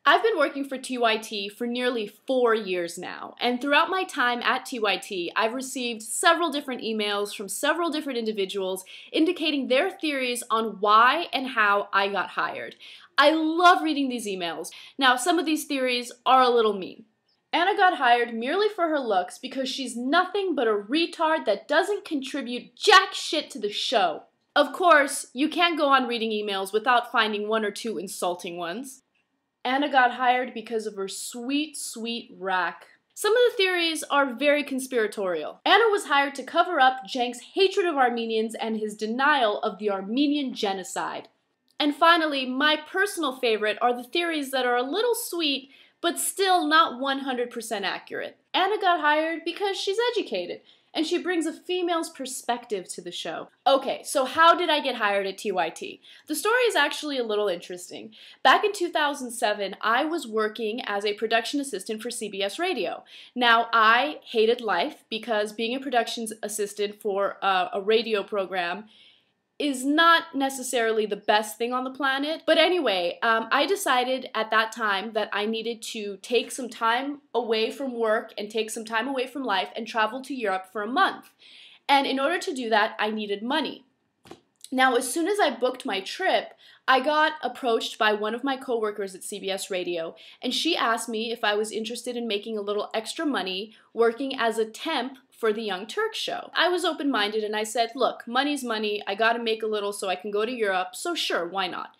I've been working for TYT for nearly 4 years now, and throughout my time at TYT, I've received several different emails from several different individuals indicating their theories on why and how I got hired. I love reading these emails. Now, some of these theories are a little mean. Anna got hired merely for her looks because she's nothing but a retard that doesn't contribute jack shit to the show. Of course, you can't go on reading emails without finding one or two insulting ones. Anna got hired because of her sweet, sweet rack. Some of the theories are very conspiratorial. Anna was hired to cover up Cenk's hatred of Armenians and his denial of the Armenian genocide. And finally, my personal favorite are the theories that are a little sweet, but still not 100% accurate. Anna got hired because she's educated, and she brings a female's perspective to the show. Okay, so how did I get hired at TYT? The story is actually a little interesting. Back in 2007, I was working as a production assistant for CBS Radio. Now, I hated life because being a production assistant for a radio program is not necessarily the best thing on the planet. But anyway, I decided at that time that I needed to take some time away from work and take some time away from life and travel to Europe for a month. And in order to do that, I needed money. Now, as soon as I booked my trip, I got approached by one of my coworkers at CBS Radio, and she asked me if I was interested in making a little extra money working as a temp for the Young Turks show. I was open-minded and I said, look, money's money, I gotta make a little so I can go to Europe, so sure, why not?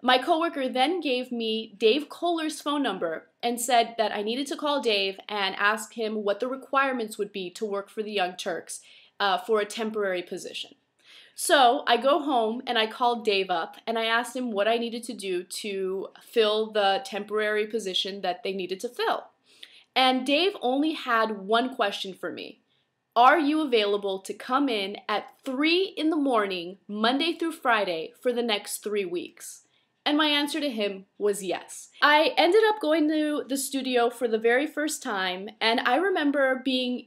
My coworker then gave me Dave Kohler's phone number and said that I needed to call Dave and ask him what the requirements would be to work for the Young Turks for a temporary position. So I go home and I called Dave up and I asked him what I needed to do to fill the temporary position that they needed to fill. And Dave only had one question for me. Are you available to come in at 3 in the morning, Monday through Friday, for the next 3 weeks? And my answer to him was yes. I ended up going to the studio for the very first time, and I remember being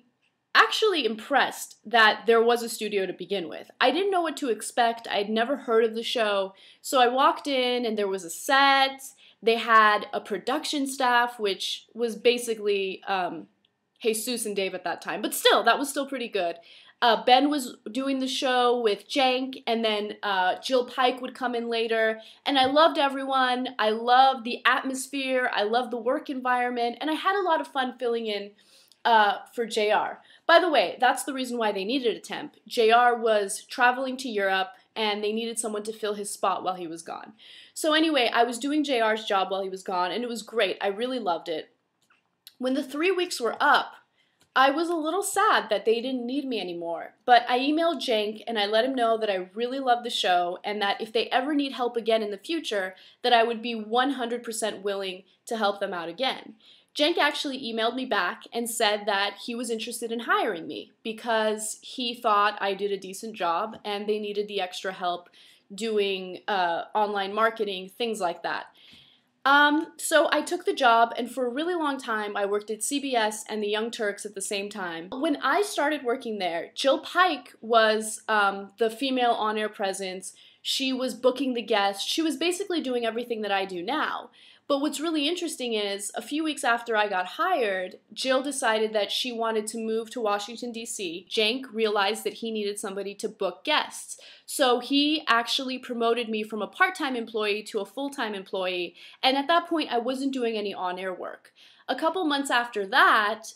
actually impressed that there was a studio to begin with. I didn't know what to expect. I'd never heard of the show. So I walked in and there was a set. They had a production staff, which was basically Jesus and Dave at that time. But still, that was still pretty good. Ben was doing the show with Cenk, and then Jill Pike would come in later. And I loved everyone. I loved the atmosphere. I loved the work environment. And I had a lot of fun filling in for JR. By the way, that's the reason why they needed a temp. JR was traveling to Europe, and they needed someone to fill his spot while he was gone. So anyway, I was doing JR's job while he was gone, and it was great. I really loved it. When the 3 weeks were up, I was a little sad that they didn't need me anymore. But I emailed Cenk, and I let him know that I really loved the show, and that if they ever need help again in the future, that I would be 100% willing to help them out again. Cenk actually emailed me back and said that he was interested in hiring me because he thought I did a decent job and they needed the extra help doing online marketing, things like that. So I took the job, and for a really long time I worked at CBS and the Young Turks at the same time. When I started working there, Jill Pike was the female on-air presence. She was booking the guests. She was basically doing everything that I do now. But what's really interesting is, a few weeks after I got hired, Jill decided that she wanted to move to Washington, D.C. Cenk realized that he needed somebody to book guests. So he actually promoted me from a part-time employee to a full-time employee, and at that point I wasn't doing any on-air work. A couple months after that,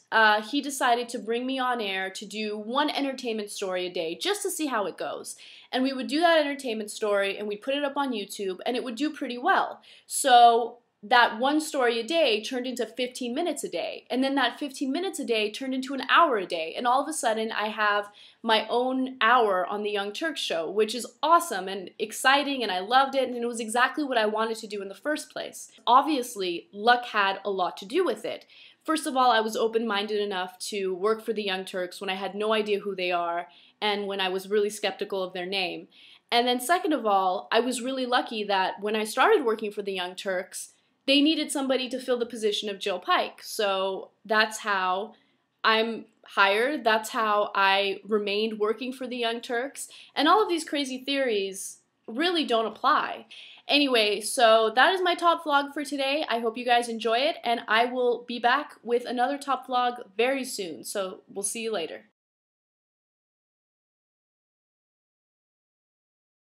he decided to bring me on air to do one entertainment story a day, just to see how it goes. And we would do that entertainment story, and we'd put it up on YouTube, and it would do pretty well. So that one story a day turned into 15 minutes a day, and then that 15 minutes a day turned into an hour a day, and all of a sudden I have my own hour on the Young Turks show, which is awesome and exciting, and I loved it, and it was exactly what I wanted to do in the first place. Obviously, luck had a lot to do with it. First of all, I was open-minded enough to work for the Young Turks when I had no idea who they are and when I was really skeptical of their name. And then second of all, I was really lucky that when I started working for the Young Turks, they needed somebody to fill the position of Jill Pike. So that's how I'm hired. That's how I remained working for the Young Turks. And all of these crazy theories really don't apply. Anyway, so that is my top vlog for today. I hope you guys enjoy it, and I will be back with another top vlog very soon. So we'll see you later.